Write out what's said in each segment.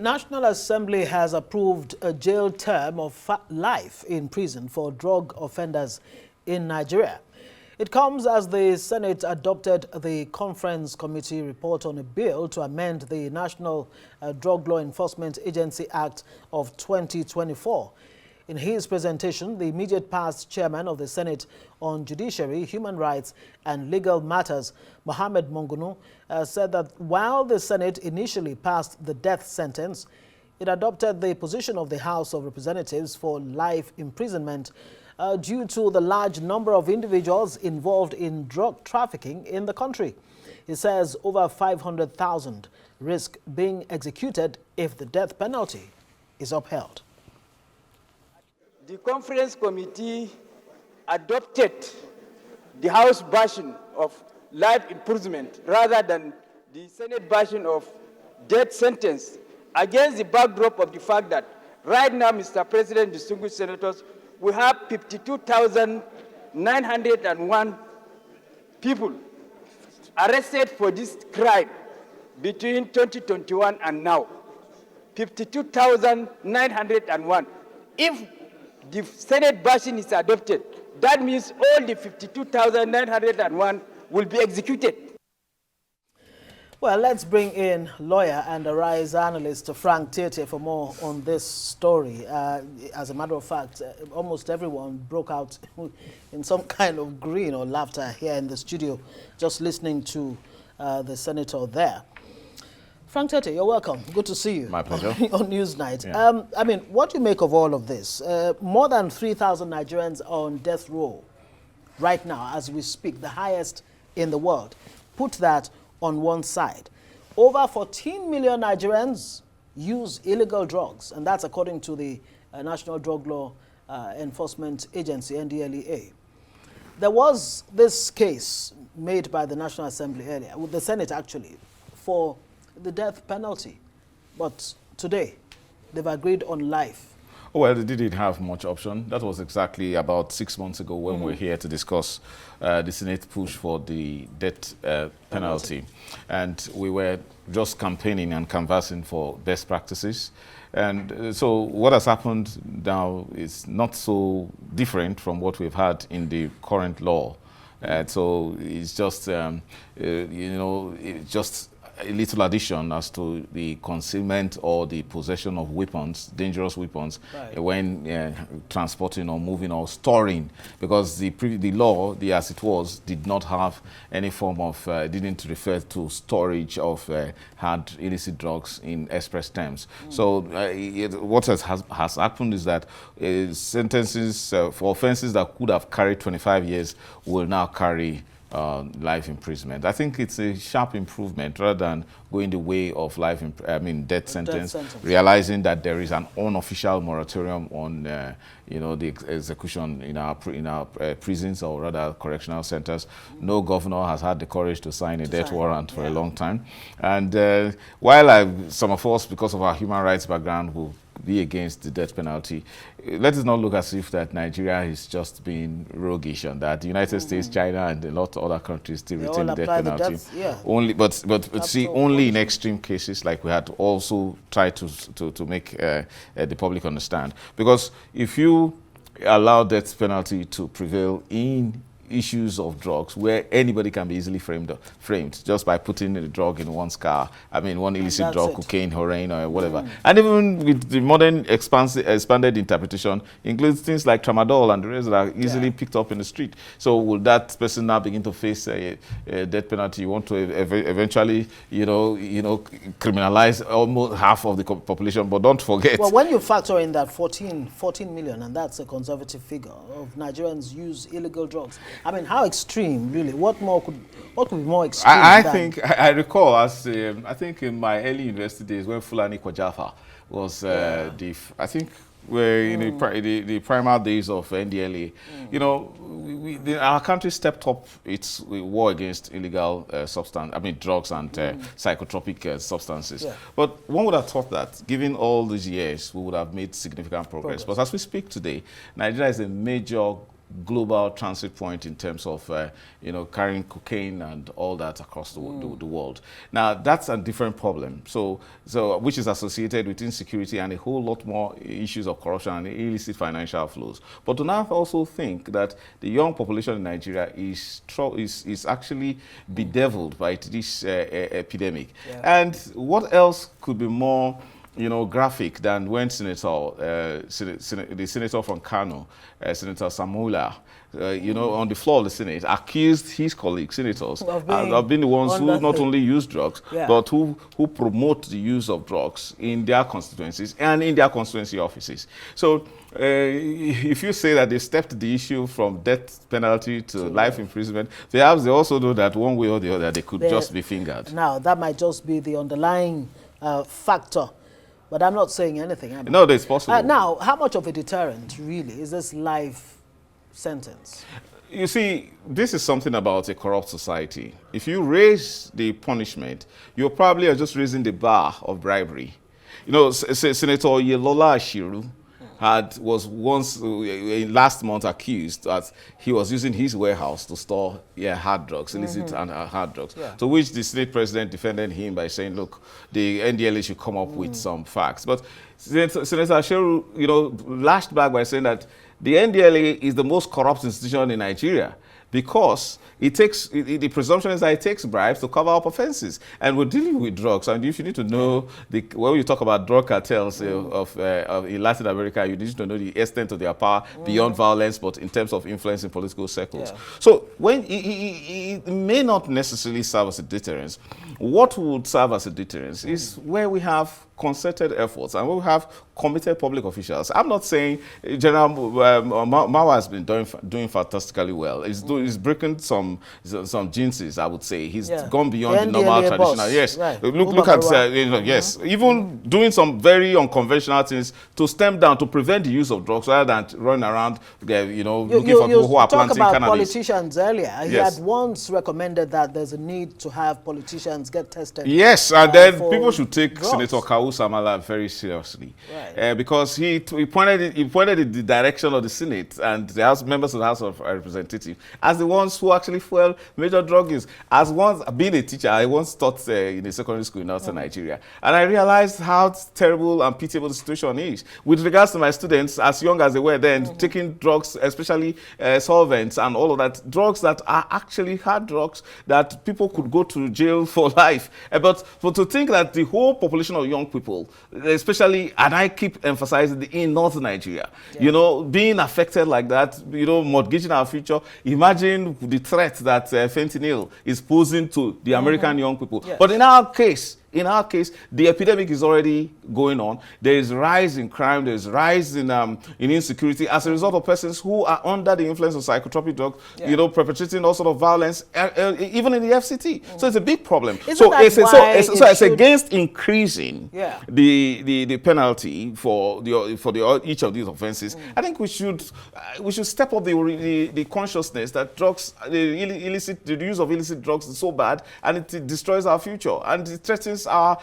National Assembly has approved a jail term of life in prison for drug offenders in Nigeria. It comes as the Senate adopted the Conference Committee report on a bill to amend the National Drug Law Enforcement Agency Act of 2024. In his presentation, the immediate past chairman of the Senate on Judiciary, Human Rights and Legal Matters, Mohammed Mongunu, said that while the Senate initially passed the death sentence, it adopted the position of the House of Representatives for life imprisonment due to the large number of individuals involved in drug trafficking in the country. He says over 500,000 risk being executed if the death penalty is upheld. The Conference Committee adopted the House version of life imprisonment rather than the Senate version of death sentence against the backdrop of the fact that right now, Mr. President, distinguished senators, we have 52,901 people arrested for this crime between 2021 and now. 52,901. If the Senate version is adopted, that means all the 52,901 will be executed. Well, let's bring in lawyer and Arise analyst Frank Tietie for more on this story. As a matter of fact, almost everyone broke out in some kind of grin or laughter here in the studio just listening to the senator there. Frank Tietie, you're welcome. Good to see you. My pleasure. On Newsnight. Yeah. I mean, what do you make of all of this? More than 3,000 Nigerians on death row right now as we speak, the highest in the world. Put that on one side. Over 14 million Nigerians use illegal drugs, and that's according to the National Drug Law Enforcement Agency, NDLEA. There was this case made by the National Assembly earlier, with the Senate actually, for the death penalty. But today, they've agreed on life. Oh, well, they didn't have much option. That was exactly about 6 months ago when we were here to discuss the Senate push for the death penalty. And we were just campaigning and canvassing for best practices. And so what has happened now is not so different from what we've had in the current law. So it's just, you know, it's just a little addition as to the concealment or the possession of weapons, dangerous weapons, right, when transporting or moving or storing, because the law, as it was, did not have any form of, didn't refer to storage of hard illicit drugs in express terms. So what has happened is that sentences for offenses that could have carried 25 years will now carry life imprisonment. I think it's a sharp improvement rather than going the way of death sentence, realizing that there is an unofficial moratorium on you know, the execution in our prisons, or rather correctional centers. No governor has had the courage to sign a death warrant for a long time. And while some of us, because of our human rights background, will be against the death penalty, let us not look as if that Nigeria is just being roguish and that the United States, China, and a lot of other countries still retain the death penalty. Only, but see, only in extreme cases, like we had to also try to make the public understand. Because if you allow death penalty to prevail in issues of drugs where anybody can be easily framed just by putting the drug in one's car. I mean, one illicit drug, cocaine, heroin, or whatever. And even with the modern expanded interpretation, includes things like tramadol and the rest that are easily picked up in the street. So will that person now begin to face a death penalty? You want to eventually, you know, criminalize almost half of the population, but don't forget. Well, when you factor in that 14 million, and that's a conservative figure, of Nigerians use illegal drugs, I mean, how extreme, really? What could be more extreme? I recall, I think in my early university days when Fulani Kwajafa was I think we're in the primal days of NDLA. You know, our country stepped up its war against illegal drugs and psychotropic substances. Yeah. But one would have thought that, given all these years, we would have made significant progress. But as we speak today, Nigeria is a major global transit point in terms of, carrying cocaine and all that across the world. Now, that's a different problem. So which is associated with insecurity and a whole lot more issues of corruption and illicit financial flows. But to now also think that the young population in Nigeria is actually bedeviled by this epidemic. Yeah. And what else could be more graphic than when the senator from Kano, Senator Samula, on the floor of the Senate, accused his colleague senators of being the ones who not only use drugs, but who promote the use of drugs in their constituencies and in their constituency offices. So if you say that they stepped the issue from death penalty to life imprisonment, perhaps they also know that one way or the other they could just be fingered. Now, that might just be the underlying factor. But I'm not saying anything. No, it's possible. Now, how much of a deterrent, really, is this life sentence? You see, this is something about a corrupt society. If you raise the punishment, you probably are just raising the bar of bribery. Senator Yelola Ashiru was once last month accused that he was using his warehouse to store hard drugs, illicit and hard drugs. Yeah. To which the Senate president defended him by saying, look, the NDLA should come up with some facts. But Senator Ashiru, lashed back by saying that the NDLA is the most corrupt institution in Nigeria because the presumption is that it takes bribes to cover up offenses. And we're dealing with drugs. And if you need to know, when you talk about drug cartels in Latin America, you need to know the extent of their power beyond violence, but in terms of influence in political circles. Yeah. So when it may not necessarily serve as a deterrence, what would serve as a deterrence is where we have concerted efforts and where we have committed public officials. I'm not saying General Mawa has been doing fantastically well. He's breaking some jinxes, I would say. He's gone beyond the normal traditional. Yes, right. Look at yes, even doing some very unconventional things to stem down, to prevent the use of drugs rather than running around, looking for people who are planting cannabis. You talked about politicians earlier. He had once recommended that there's a need to have politicians get tested. Yes, and then people should take Senator Kawu Samala very seriously, right. Because he pointed in the direction of the Senate and the members of the House of Representatives as the ones who actually fuel major drug use. As once being a teacher, I once taught in a secondary school in northern Nigeria, and I realized how terrible and pitiable the situation is with regards to my students, as young as they were then, taking drugs, especially solvents and all of that, drugs that are actually hard drugs that people could go to jail for life. But to think that the whole population of young people, especially, and I keep emphasizing in northern Nigeria, being affected like that, mortgaging our future. Imagine the threat that fentanyl is posing to the American young people. Yes. But in our case, the epidemic is already going on. There is rise in crime. There is rise in insecurity as a result of persons who are under the influence of psychotropic drugs, perpetrating all sort of violence, even in the FCT. So it's a big problem. So it's against increasing the penalty for each of these offenses. I think we should step up the consciousness that drugs, the use of illicit drugs is so bad, and it destroys our future and it threatens our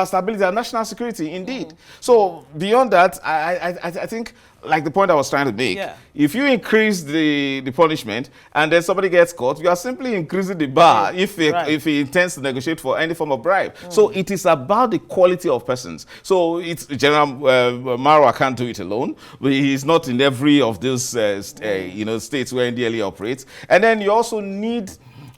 stability, our national security, indeed. So beyond that, I think, like the point I was trying to make, if you increase the punishment and then somebody gets caught, you are simply increasing the bar if he intends to negotiate for any form of bribe. So it is about the quality of persons. So it's General Marwa can't do it alone, but he's not in every of those states where NDLA operates. And then you also need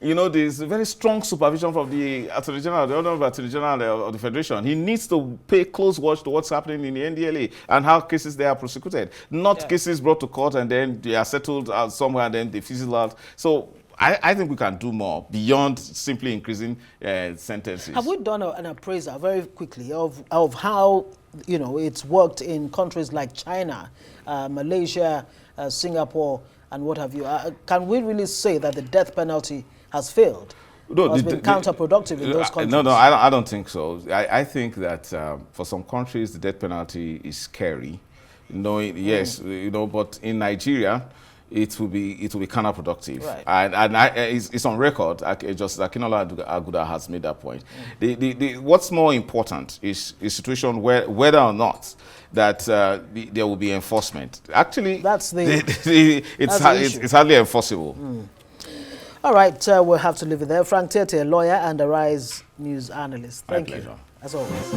there's a very strong supervision from the Attorney General, the Honorable Attorney General of the Federation. He needs to pay close watch to what's happening in the NDLA and how cases they are prosecuted. Not cases brought to court and then they are settled somewhere and then they fizzle out. So I think we can do more beyond simply increasing sentences. Have we done an appraisal very quickly of how it's worked in countries like China, Malaysia, Singapore, and what have you? Can we really say that the death penalty has failed? Has been counterproductive in those countries? No, I don't think so. I think that for some countries the death penalty is scary. But in Nigeria, it will be counterproductive. Right. And it's on record. Justice Akinola Aguda has made that point. What's more important is a situation where whether or not that there will be enforcement. Actually, that's it's hardly enforceable. All right, we'll have to leave it there. Frank Tietie, a lawyer and a Rise News analyst. Thank you, as always.